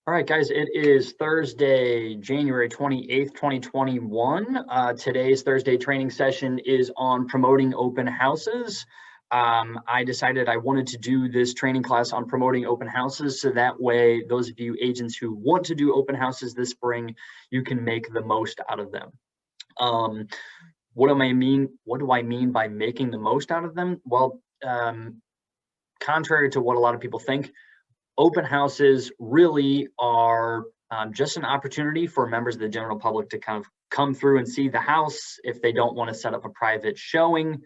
All right, guys, it is Thursday, January 28th, 2021. Today's Thursday training session is on promoting open houses. I decided I wanted to do this training class on promoting open houses, so that way those of you agents who want to do open houses this spring, you can make the most out of them. What do I mean by making the most out of them? Well, contrary to what a lot of people think, open houses really are just an opportunity for members of the general public to kind of come through and see the house if they don't want to set up a private showing.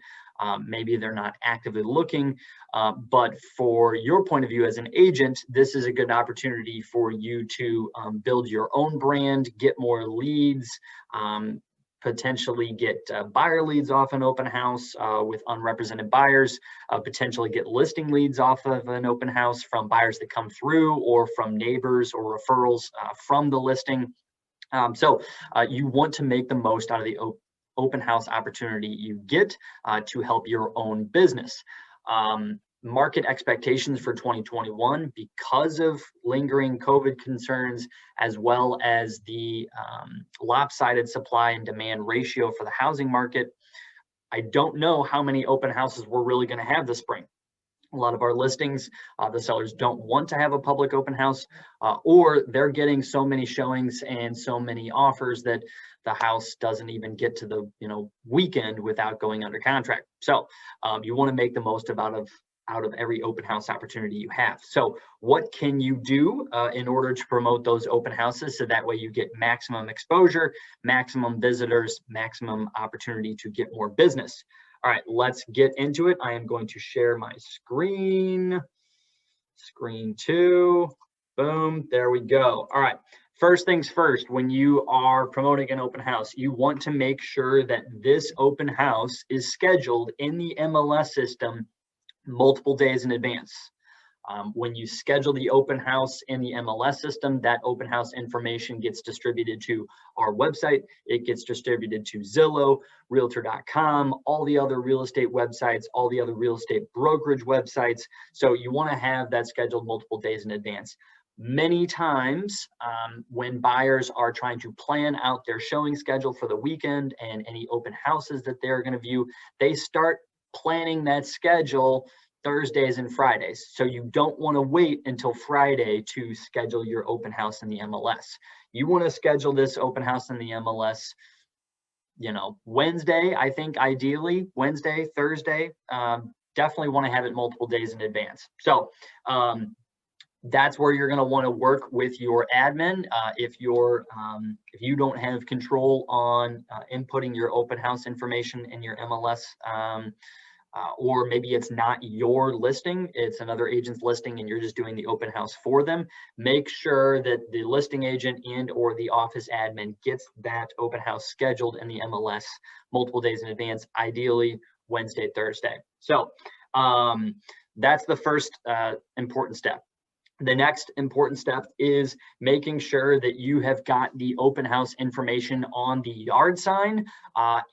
Maybe they're not actively looking, but for your point of view as an agent, this is a good opportunity for you to build your own brand, get more leads, potentially get buyer leads off an open house with unrepresented buyers, potentially get listing leads off of an open house from buyers that come through or from neighbors or referrals from the listing. So you want to make the most out of the open house opportunity you get to help your own business. Market expectations for 2021, because of lingering COVID concerns, as well as the lopsided supply and demand ratio for the housing market, I don't know how many open houses we're really going to have this spring. A lot of our listings, the sellers don't want to have a public open house, or they're getting so many showings and so many offers that the house doesn't even get to the weekend without going under contract. So you want to make the most out of every open house opportunity you have. So what can you do in order to promote those open houses so that way you get maximum exposure, maximum visitors, maximum opportunity to get more business? All right, let's get into it. I am going to share my screen. Screen 2, boom, there we go. All right, first things first, when you are promoting an open house, you want to make sure that this open house is scheduled in the MLS system multiple days in advance. When you schedule the open house in the MLS system, that open house information gets distributed to our website. It gets distributed to Zillow, Realtor.com, all the other real estate websites, all the other real estate brokerage websites. So you want to have that scheduled multiple days in advance. Many times when buyers are trying to plan out their showing schedule for the weekend and any open houses that they're going to view, they start planning that schedule Thursdays and Fridays. So you don't want to wait until Friday to schedule your open house in the MLS. You want to schedule this open house in the MLS, Wednesday, I think ideally, Wednesday, Thursday, definitely want to have it multiple days in advance. So that's where you're going to want to work with your admin. If you don't have control on inputting your open house information in your MLS, or maybe it's not your listing, it's another agent's listing and you're just doing the open house for them, make sure that the listing agent and or the office admin gets that open house scheduled in the MLS multiple days in advance, ideally Wednesday, Thursday. So that's the first important step. The next important step is making sure that you have got the open house information on the yard sign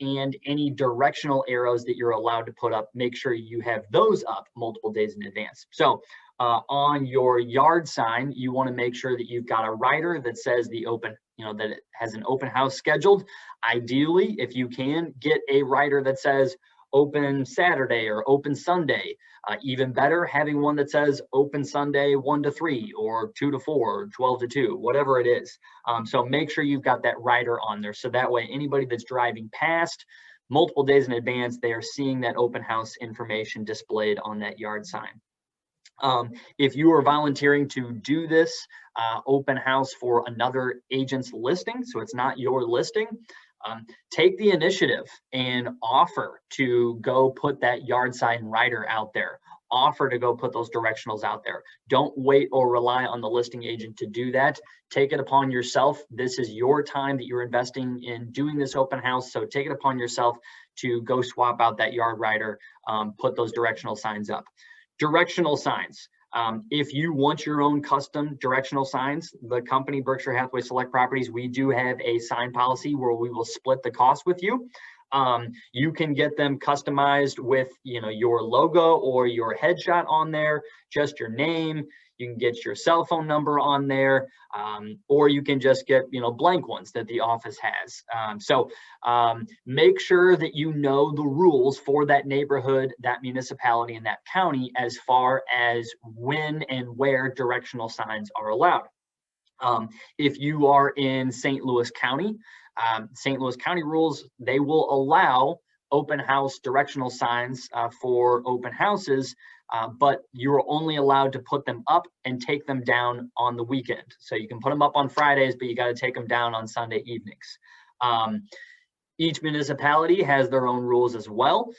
and any directional arrows that you're allowed to put up. Make sure you have those up multiple days in advance. So on your yard sign, you want to make sure that you've got a rider that says the open, that it has an open house scheduled. Ideally, if you can, get a rider that says open Saturday or open Sunday. Even better, having one that says open Sunday 1 to 3 or 2 to 4 or 12 to 2, whatever it is. So make sure you've got that rider on there. So that way, anybody that's driving past multiple days in advance, they are seeing that open house information displayed on that yard sign. If you are volunteering to do this open house for another agent's listing, so it's not your listing, take the initiative and offer to go put that yard sign rider out there. Offer to go put those directionals out there. Don't wait or rely on the listing agent to do that. Take it upon yourself. This is your time that you're investing in doing this open house. So take it upon yourself to go swap out that yard rider, put those directional signs up. Directional signs. If you want your own custom directional signs, the company Berkshire Hathaway Select Properties, we do have a sign policy where we will split the cost with you. You can get them customized with, your logo or your headshot on there, just your name. You can get your cell phone number on there, or you can just get, blank ones that the office has. So make sure that you know the rules for that neighborhood, that municipality, and that county as far as when and where directional signs are allowed. If you are in St. Louis County, St. Louis County rules, they will allow open house directional signs for open houses, but you're only allowed to put them up and take them down on the weekend. So you can put them up on Fridays, but you got to take them down on Sunday evenings. Each municipality has their own rules as well.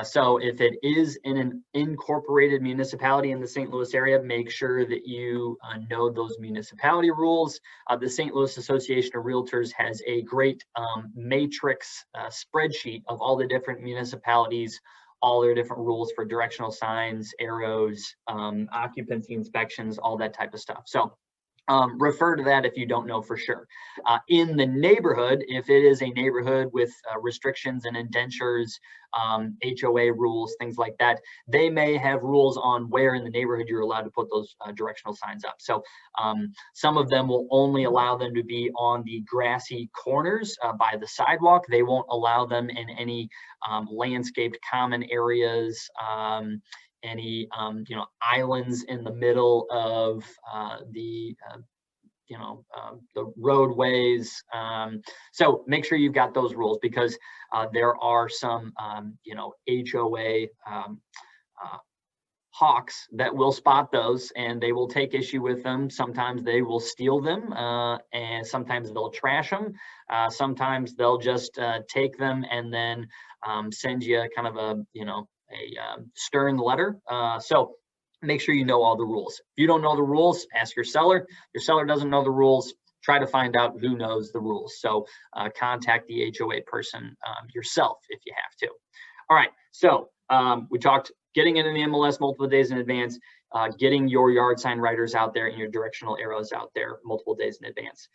So if it is in an incorporated municipality in the St. Louis area, make sure that you know those municipality rules. The St. Louis Association of Realtors has a great matrix spreadsheet of all the different municipalities, all their different rules for directional signs, arrows, occupancy inspections, all that type of stuff. So refer to that if you don't know for sure. In the neighborhood, if it is a neighborhood with restrictions and indentures, HOA rules, things like that, they may have rules on where in the neighborhood you're allowed to put those directional signs up. So some of them will only allow them to be on the grassy corners by the sidewalk. They won't allow them in any landscaped common areas, any islands in the middle of the roadways. So make sure you've got those rules, because there are some HOA hawks that will spot those, and they will take issue with them. Sometimes they will steal them, and sometimes they'll trash them. Sometimes they'll just take them and then send you kind of a stern letter. So make sure you know all the rules. If you don't know the rules, ask your seller. Your seller doesn't know the rules, try to find out who knows the rules. So contact the HOA person yourself if you have to. All right, so we talked getting it in the MLS multiple days in advance, getting your yard sign writers out there and your directional arrows out there multiple days in advance.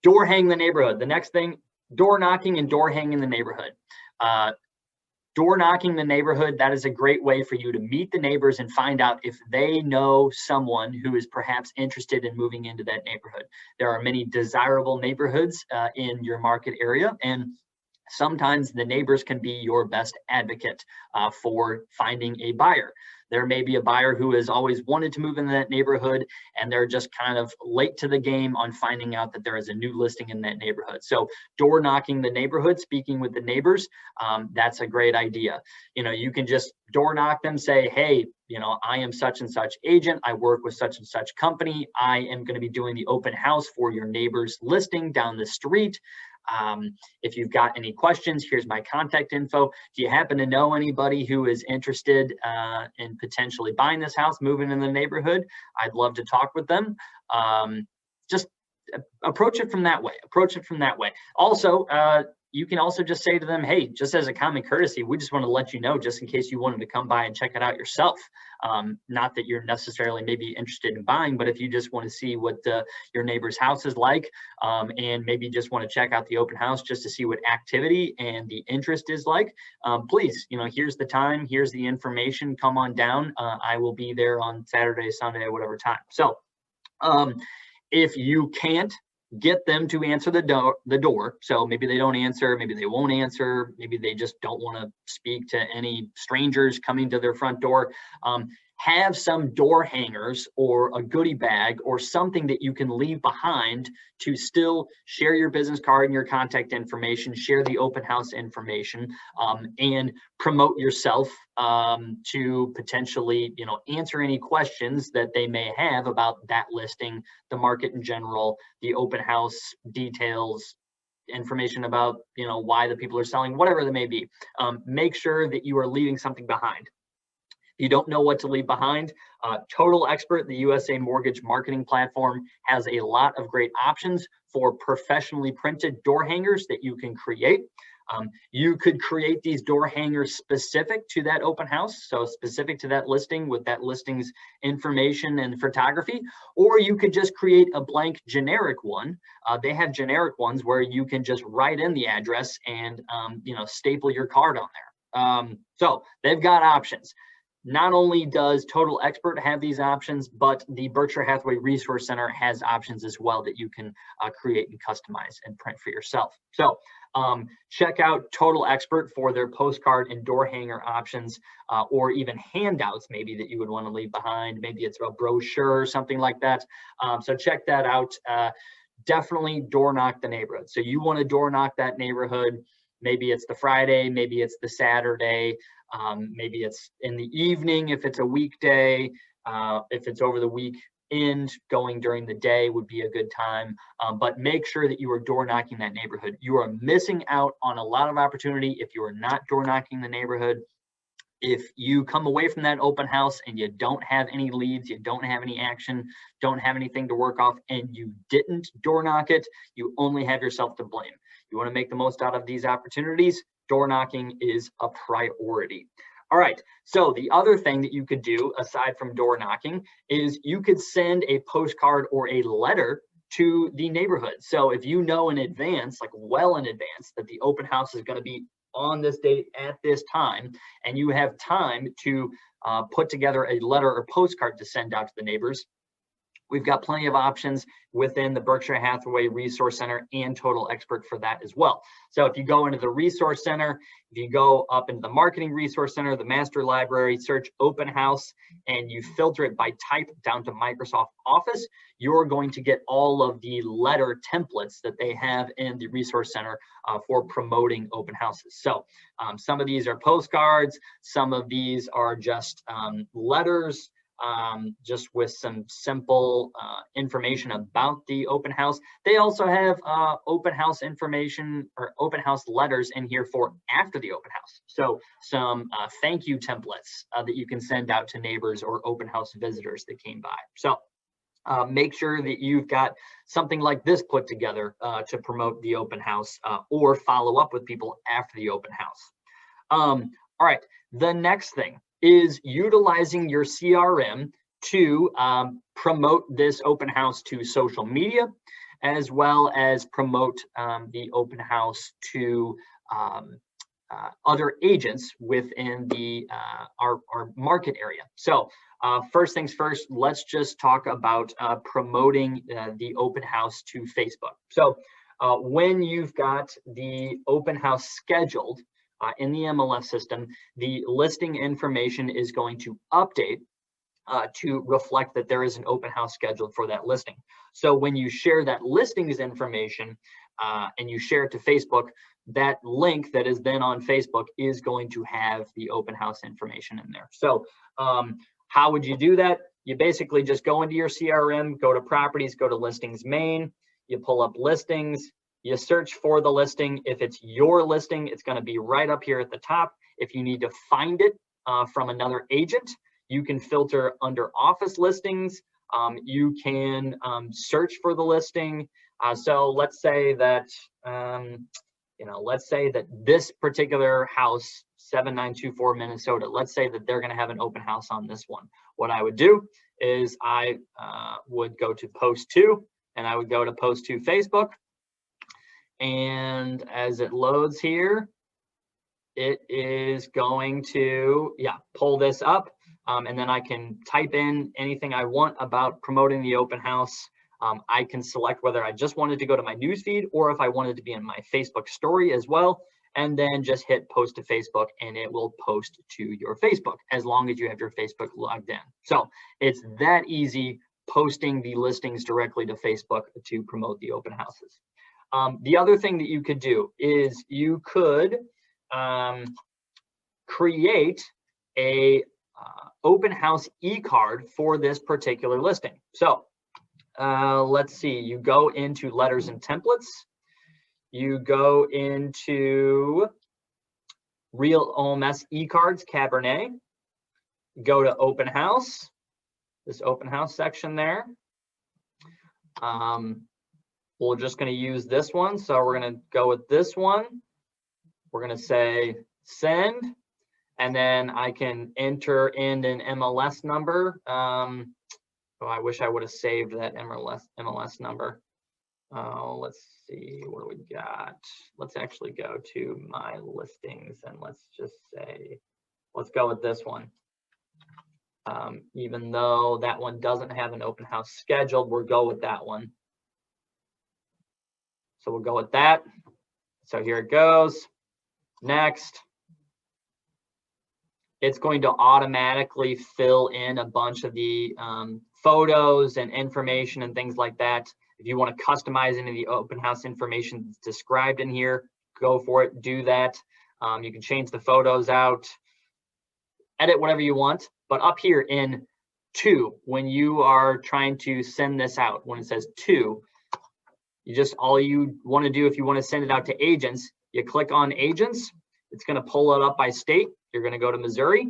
Door hang the neighborhood. The next thing, door knocking and door hanging the neighborhood. Door knocking the neighborhood, that is a great way for you to meet the neighbors and find out if they know someone who is perhaps interested in moving into that neighborhood. There are many desirable neighborhoods in your market area, and sometimes the neighbors can be your best advocate for finding a buyer. There may be a buyer who has always wanted to move into that neighborhood, and they're just kind of late to the game on finding out that there is a new listing in that neighborhood. So door knocking the neighborhood, speaking with the neighbors, that's a great idea. You can just door knock them, say, hey, I am such and such agent. I work with such and such company. I am going to be doing the open house for your neighbor's listing down the street. If you've got any questions, here's my contact info. Do you happen to know anybody who is interested in potentially buying this house, moving in the neighborhood? I'd love to talk with them. Just approach it from that way. Also, you can also just say to them, hey, just as a common courtesy, we just want to let you know, just in case you wanted to come by and check it out yourself. Not that you're necessarily maybe interested in buying, but if you just want to see what your neighbor's house is like, and maybe just want to check out the open house just to see what activity and the interest is like, please, here's the time, here's the information, come on down. I will be there on Saturday, Sunday, whatever time. So if you can't get them to answer the door, so maybe they don't answer, maybe they won't answer, maybe they just don't want to speak to any strangers coming to their front door, have some door hangers or a goodie bag or something that you can leave behind to still share your business card and your contact information, share the open house information, and promote yourself to potentially, answer any questions that they may have about that listing, the market in general, the open house details, information about, why the people are selling, whatever they may be. Make sure that you are leaving something behind. You don't know what to leave behind. Total Expert, the USA mortgage marketing platform, has a lot of great options for professionally printed door hangers that you can create. You could create these door hangers specific to that open house, so specific to that listing with that listing's information and photography, or you could just create a blank generic one. They have generic ones where you can just write in the address and staple your card on there. So they've got options. Not only does Total Expert have these options, but the Berkshire Hathaway Resource Center has options as well that you can create and customize and print for yourself. So check out Total Expert for their postcard and door hanger options, or even handouts maybe that you would want to leave behind. Maybe it's a brochure or something like that. So check that out. Definitely door knock the neighborhood. So you want to door knock that neighborhood. Maybe it's the Friday, maybe it's the Saturday. Maybe it's in the evening if it's a weekday. If it's over the weekend, going during the day would be a good time. But make sure that you are door knocking that neighborhood. You are missing out on a lot of opportunity if you are not door knocking the neighborhood. If you come away from that open house and you don't have any leads, you don't have any action, don't have anything to work off, and you didn't door knock it, you only have yourself to blame. You want to make the most out of these opportunities. Door knocking is a priority. All right, so the other thing that you could do aside from door knocking is you could send a postcard or a letter to the neighborhood. So if you know in advance, like well in advance, that the open house is going to be on this date at this time, and you have time to put together a letter or postcard to send out to the neighbors, we've got plenty of options within the Berkshire Hathaway Resource Center and Total Expert for that as well. So if you go into the Resource Center, if you go up into the Marketing Resource Center, the Master Library, search Open House, and you filter it by type down to Microsoft Office, you're going to get all of the letter templates that they have in the Resource Center for promoting open houses. So some of these are postcards, some of these are just letters, just with some simple information about the open house. They also have open house information or open house letters in here for after the open house. So some thank you templates that you can send out to neighbors or open house visitors that came by. So make sure that you've got something like this put together to promote the open house or follow up with people after the open house. All right, the next thing is utilizing your CRM to promote this open house to social media, as well as promote the open house to other agents within the our market area. So first things first, let's just talk about promoting the open house to Facebook. So when you've got the open house scheduled, in the MLS system, the listing information is going to update to reflect that there is an open house scheduled for that listing. So when you share that listings information and you share it to Facebook, that link that is then on Facebook is going to have the open house information in there. So how would you do that? You basically just go into your CRM, go to properties, go to listings main, you pull up listings, you search for the listing. If it's your listing, it's going to be right up here at the top. If you need to find it from another agent, you can filter under office listings. You can search for the listing. So let's say that, let's say that this particular house, 7924 Minnesota, let's say that they're going to have an open house on this one. What I would do is I would go to post 2 and I would go to post 2 Facebook. And as it loads here, it is going to, pull this up. And then I can type in anything I want about promoting the open house. I can select whether I just wanted to go to my newsfeed or if I wanted to be in my Facebook story as well. And then just hit post to Facebook and it will post to your Facebook as long as you have your Facebook logged in. So it's that easy, posting the listings directly to Facebook to promote the open houses. The other thing that you could do is you could create a open house eCard for this particular listing. So let's see, you go into letters and templates, you go into RealOMS eCards Cabernet, go to open house, this open house section there. We're just going to use this one, so we're going to go with this one. We're going to say send, and then I can enter in an MLS number. Oh, I wish I would have saved that MLS number. Let's see, what do we got? Let's actually go to my listings, and let's just say, let's go with this one. Even though that one doesn't have an open house scheduled, we'll go with that one. So we'll go with that. So here it goes. Next. It's going to automatically fill in a bunch of the photos and information and things like that. If you want to customize any of the open house information described in here, go for it, do that. You can change the photos out, edit whatever you want. But up here in to, when you are trying to send this out, when it says to, all you want to do, if you want to send it out to agents, you click on agents. It's going to pull it up by state. You're going to go to Missouri,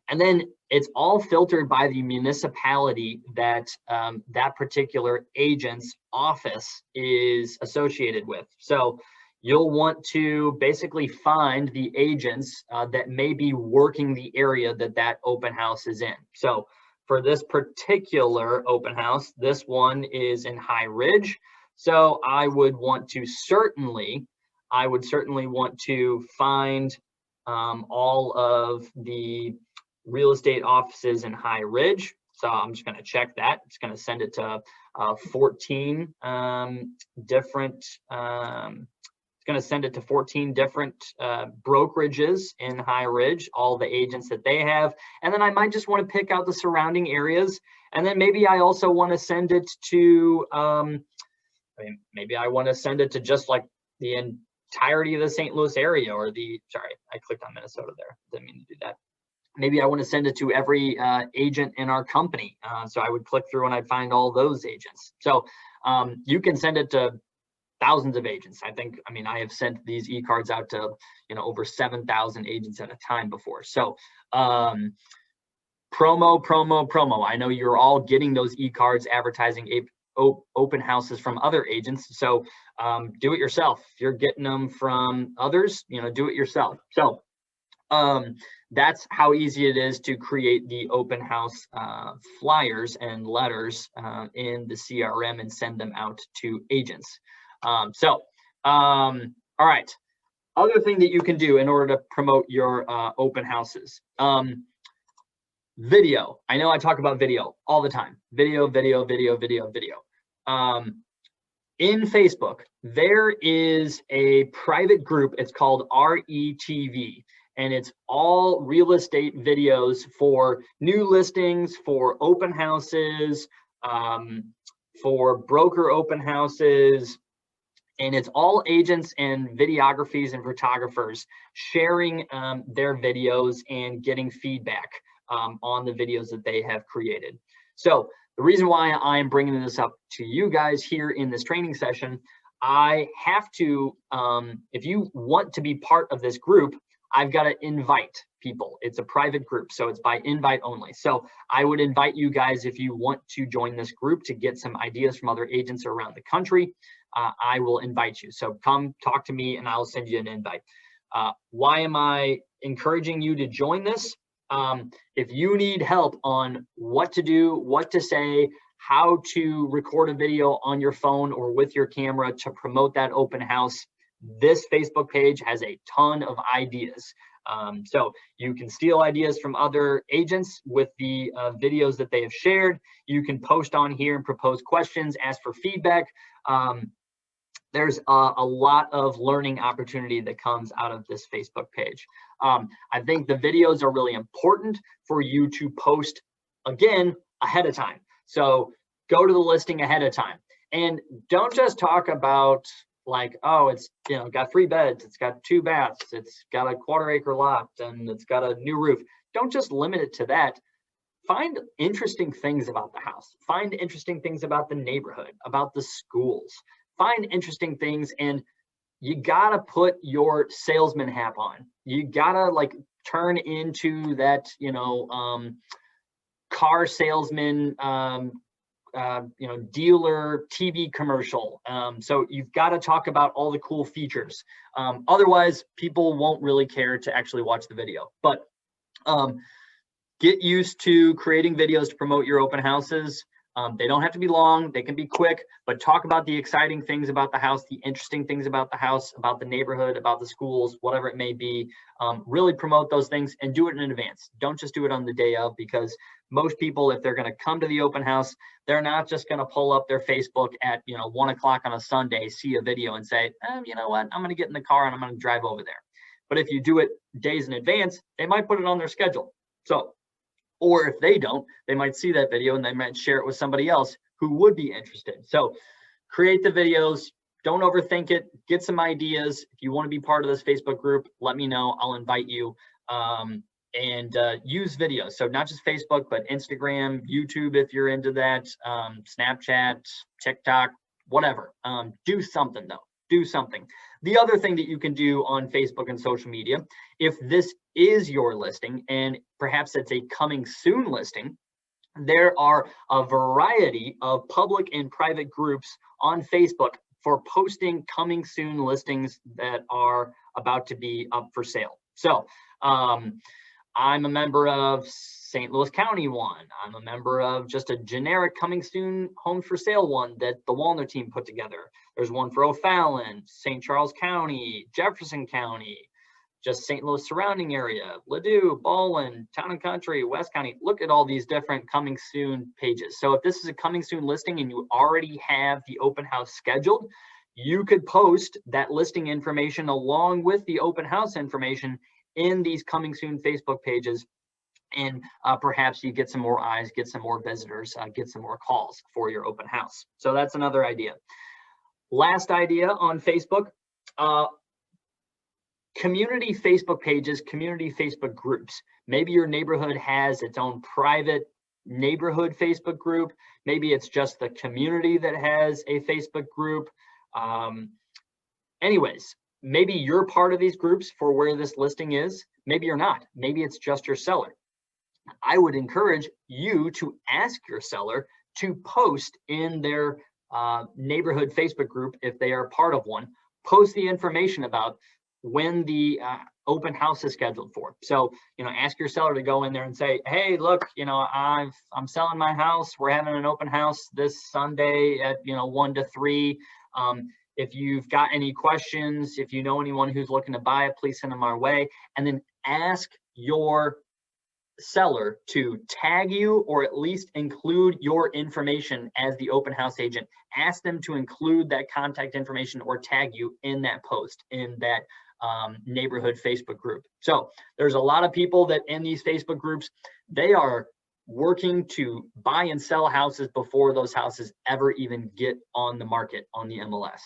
and then it's all filtered by the municipality that that particular agent's office is associated with. So you'll want to basically find the agents that may be working the area that that open house is in. So for this particular open house, this one is in High Ridge. So I would certainly want to find all of the real estate offices in High Ridge. So I'm just going to check that. It's going to send it to 14 different. It's going to send it to 14 different brokerages in High Ridge, all the agents that they have. And then I might just want to pick out the surrounding areas. And then maybe I also want to send it to, maybe I want to send it to just like the entirety of the St. Louis area, or sorry, I clicked on Minnesota there. Didn't mean to do that. Maybe I want to send it to every agent in our company. So I would click through and I'd find all those agents. So you can send it to thousands of agents. I have sent these e-cards out to, over 7,000 agents at a time before. So promo. I know you're all getting those e-cards advertising open houses from other agents. So do it yourself. If you're getting them from others, do it yourself. So that's how easy it is to create the open house flyers and letters in the CRM and send them out to agents. All right. Other thing that you can do in order to promote your open houses. Video. I know I talk about video all the time. Video. In Facebook, there is a private group. It's called RETV, and it's all real estate videos for new listings, for open houses, for broker open houses. And it's all agents and videographers and photographers sharing their videos and getting feedback on the videos that they have created. So the reason why I'm bringing this up to you guys here in this training session, I have to, if you want to be part of this group, I've got to invite people. It's a private group, so it's by invite only. So I would invite you guys, if you want to join this group to get some ideas from other agents around the country, I will invite you. So come talk to me and I'll send you an invite. Why am I encouraging you to join this? If you need help on what to do, what to say, how to record a video on your phone or with your camera to promote that open house, this Facebook page has a ton of ideas. So you can steal ideas from other agents with the videos that they have shared. You can post on here and propose questions, ask for feedback. There's a lot of learning opportunity that comes out of this Facebook page. I think the videos are really important for you to post, again, ahead of time. So go to the listing ahead of time. And don't just talk about like, oh, it's got 3 beds, it's got 2 baths, it's got a 1/4 acre lot, and it's got a new roof. Don't just limit it to that. Find interesting things about the house. Find interesting things about the neighborhood, about the schools. Find interesting things, and you gotta put your salesman hat on. You gotta like turn into that, car salesman dealer TV commercial. So you've got to talk about all the cool features. Otherwise, people won't really care to actually watch the video. But get used to creating videos to promote your open houses. They don't have to be long, they can be quick, but talk about the exciting things about the house, the interesting things about the house, about the neighborhood, about the schools, whatever it may be. Really promote those things and do it in advance. Don't just do it on the day of, because most people, if they're going to come to the open house, they're not just going to pull up their Facebook at 1 o'clock on a Sunday, see a video and say, you know what, I'm going to get in the car and I'm going to drive over there. But if you do it days in advance, they might put it on their schedule. So, or if they don't, they might see that video and they might share it with somebody else who would be interested. So create the videos, don't overthink it, get some ideas. If you want to be part of this Facebook group, let me know, I'll invite you. And use videos. So not just Facebook, but Instagram, YouTube, if you're into that, Snapchat, TikTok, whatever. Do something though, do something. The other thing that you can do on Facebook and social media, if this is your listing and perhaps it's a coming soon listing, there are a variety of public and private groups on Facebook for posting coming soon listings that are about to be up for sale. So I'm a member of St. Louis County one. I'm a member of just a generic coming soon homes for sale one that the Walnut team put together. There's one for O'Fallon, St. Charles County, Jefferson County, just St. Louis surrounding area, Ladue, Baldwin, Town and Country, West County. Look at all these different coming soon pages. So if this is a coming soon listing and you already have the open house scheduled, you could post that listing information along with the open house information in these coming soon Facebook pages, and perhaps you get some more eyes, get some more visitors, get some more calls for your open house. So that's another idea. Last idea on Facebook, community Facebook pages, community Facebook groups. Maybe your neighborhood has its own private neighborhood Facebook group. Maybe it's just the community that has a Facebook group. Anyways, maybe you're part of these groups for where this listing is. Maybe you're not. Maybe it's just your seller. I would encourage you to ask your seller to post in their neighborhood Facebook group, if they are part of one, post the information about when the open house is scheduled for. So, ask your seller to go in there and say, hey, look, I'm selling my house. We're having an open house this Sunday at 1 to 3. If you've got any questions, if you know anyone who's looking to buy it, please send them our way. And then ask your seller to tag you, or at least include your information as the open house agent. Ask them to include that contact information or tag you in that post, in that neighborhood Facebook group. So there's a lot of people that in these Facebook groups, they are working to buy and sell houses before those houses ever even get on the market on the MLS.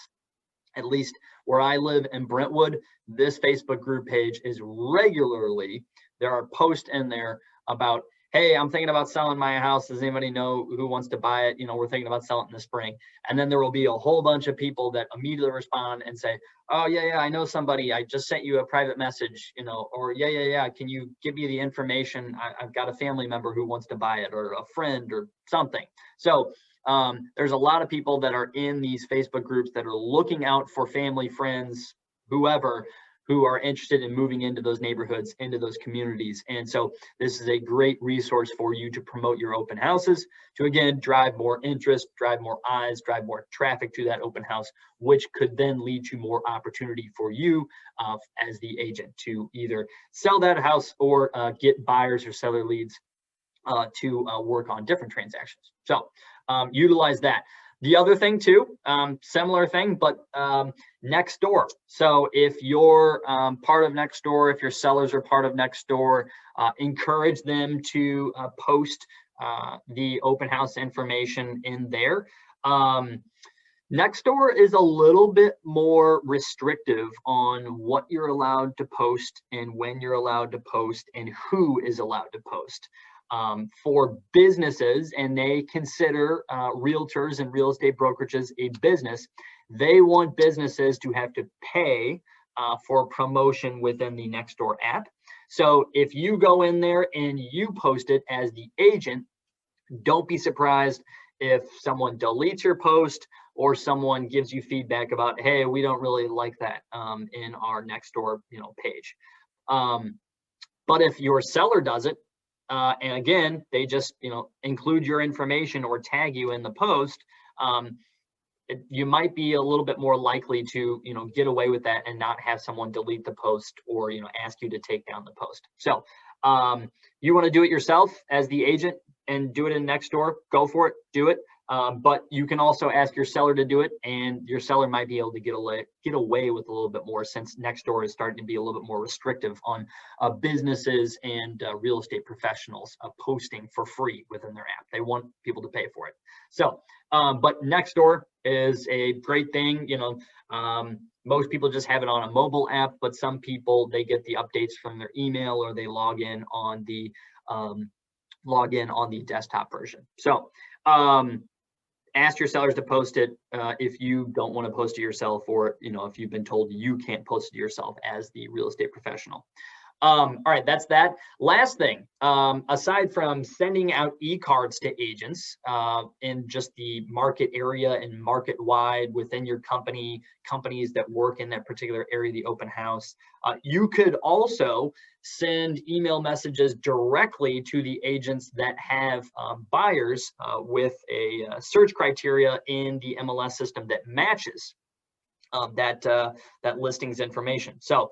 At least where I live in Brentwood, this Facebook group page is regularly, there are posts in there about, hey, I'm thinking about selling my house. Does anybody know who wants to buy it? We're thinking about selling it in the spring. And then there will be a whole bunch of people that immediately respond and say, oh, yeah, I know somebody. I just sent you a private message, or yeah, can you give me the information? I've got a family member who wants to buy it, or a friend or something. So there's a lot of people that are in these Facebook groups that are looking out for family, friends, whoever, who are interested in moving into those neighborhoods, into those communities. And so this is a great resource for you to promote your open houses, to again, drive more interest, drive more eyes, drive more traffic to that open house, which could then lead to more opportunity for you as the agent to either sell that house or get buyers or seller leads to work on different transactions. So utilize that. The other thing too, similar thing, but Nextdoor. So if you're part of Nextdoor, if your sellers are part of Nextdoor, encourage them to post the open house information in there. Nextdoor is a little bit more restrictive on what you're allowed to post and when you're allowed to post and who is allowed to post. For businesses, and they consider realtors and real estate brokerages a business, they want businesses to have to pay for promotion within the Nextdoor app. So if you go in there and you post it as the agent, don't be surprised if someone deletes your post or someone gives you feedback about, hey, we don't really like that in our Nextdoor, page. But if your seller does it, and again, they just, include your information or tag you in the post, you might be a little bit more likely to, get away with that and not have someone delete the post or, ask you to take down the post. So you want to do it yourself as the agent and do it in Nextdoor, go for it, do it. But you can also ask your seller to do it, and your seller might be able to get away with a little bit more, since Nextdoor is starting to be a little bit more restrictive on businesses and real estate professionals posting for free within their app. They want people to pay for it. So, but Nextdoor is a great thing. Most people just have it on a mobile app, but some people, they get the updates from their email, or they log in on the desktop version. So ask your sellers to post it if you don't want to post it yourself, or if you've been told you can't post it yourself as the real estate professional. All right, that's that. Last thing, aside from sending out e-cards to agents in just the market area and market wide within your companies that work in that particular area, the open house, you could also send email messages directly to the agents that have buyers with a search criteria in the MLS system that matches that listings information. So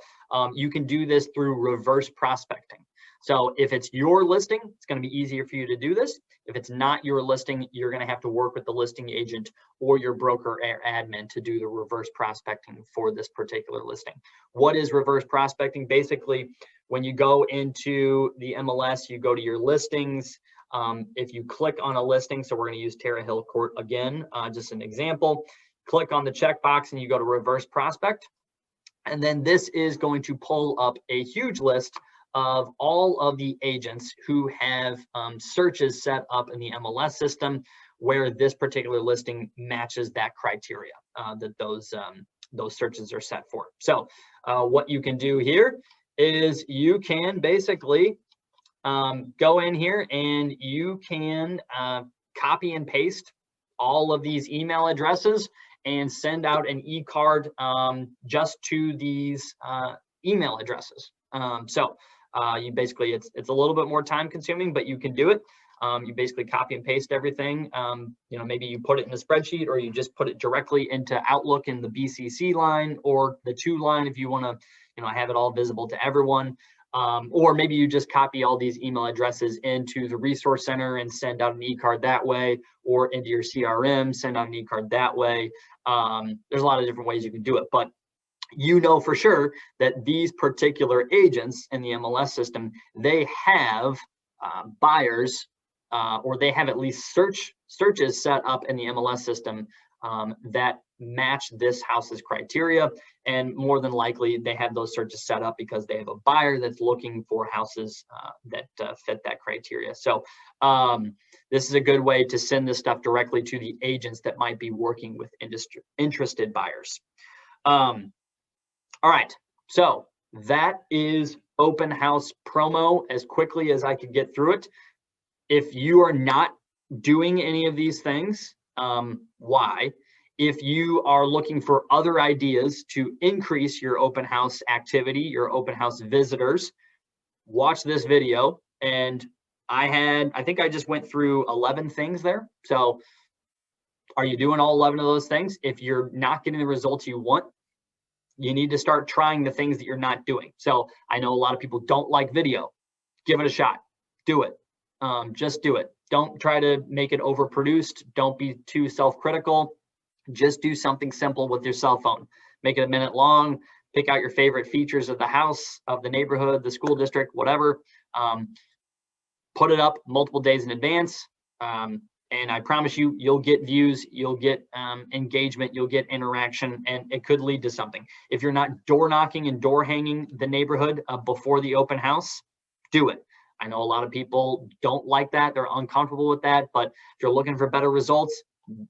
you can do this through reverse prospecting. So if it's your listing, it's going to be easier for you to do this. If it's not your listing, you're going to have to work with the listing agent or your broker or admin to do the reverse prospecting for this particular listing. What is reverse prospecting? Basically, when you go into the MLS, you go to your listings. If you click on a listing, so we're going to use Terra Hill Court again, just an example. Click on the checkbox and you go to reverse prospect. And then this is going to pull up a huge list of all of the agents who have searches set up in the MLS system where this particular listing matches that criteria that those searches are set for. So what you can do here is you can basically go in here and you can copy and paste all of these email addresses and send out an e-card just to these email addresses. You basically, it's a little bit more time consuming, but you can do it. You basically copy and paste everything. Maybe you put it in a spreadsheet, or you just put it directly into Outlook in the BCC line or the to line if you want to, have it all visible to everyone. Or maybe you just copy all these email addresses into the resource center and send out an e-card that way, or into your CRM, send out an e-card that way. There's a lot of different ways you can do it, but for sure that these particular agents in the MLS system, they have buyers or they have at least searches set up in the MLS system that match this house's criteria, and more than likely they have those searches set up because they have a buyer that's looking for houses that fit that criteria. So this is a good way to send this stuff directly to the agents that might be working with interested buyers. All right, so that is open house promo as quickly as I could get through it. If you are not doing any of these things, why? If you are looking for other ideas to increase your open house activity, your open house visitors, watch this video. And I think I just went through 11 things there. So are you doing all 11 of those things? If you're not getting the results you want, you need to start trying the things that you're not doing. So I know a lot of people don't like video. Give it a shot. Do it. Just do it. Don't try to make it overproduced. Don't be too self-critical. Just do something simple with your cell phone. Make it a minute long. Pick out your favorite features of the house, of the neighborhood, the school district, whatever. Put it up multiple days in advance. And I promise you, you'll get views, you'll get engagement, you'll get interaction, and it could lead to something. If you're not door knocking and door hanging the neighborhood before the open house, do it. I know a lot of people don't like that. They're uncomfortable with that. But if you're looking for better results,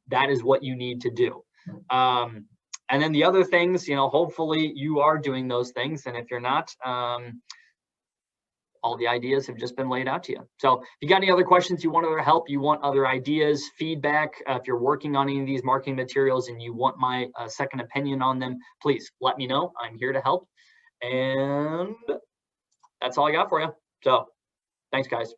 that is what you need to do. And then the other things, hopefully you are doing those things. And if you're not, all the ideas have just been laid out to you. So if you got any other questions, you want other help, you want other ideas, feedback, if you're working on any of these marketing materials and you want my second opinion on them, please let me know. I'm here to help. And that's all I got for you. So thanks, guys.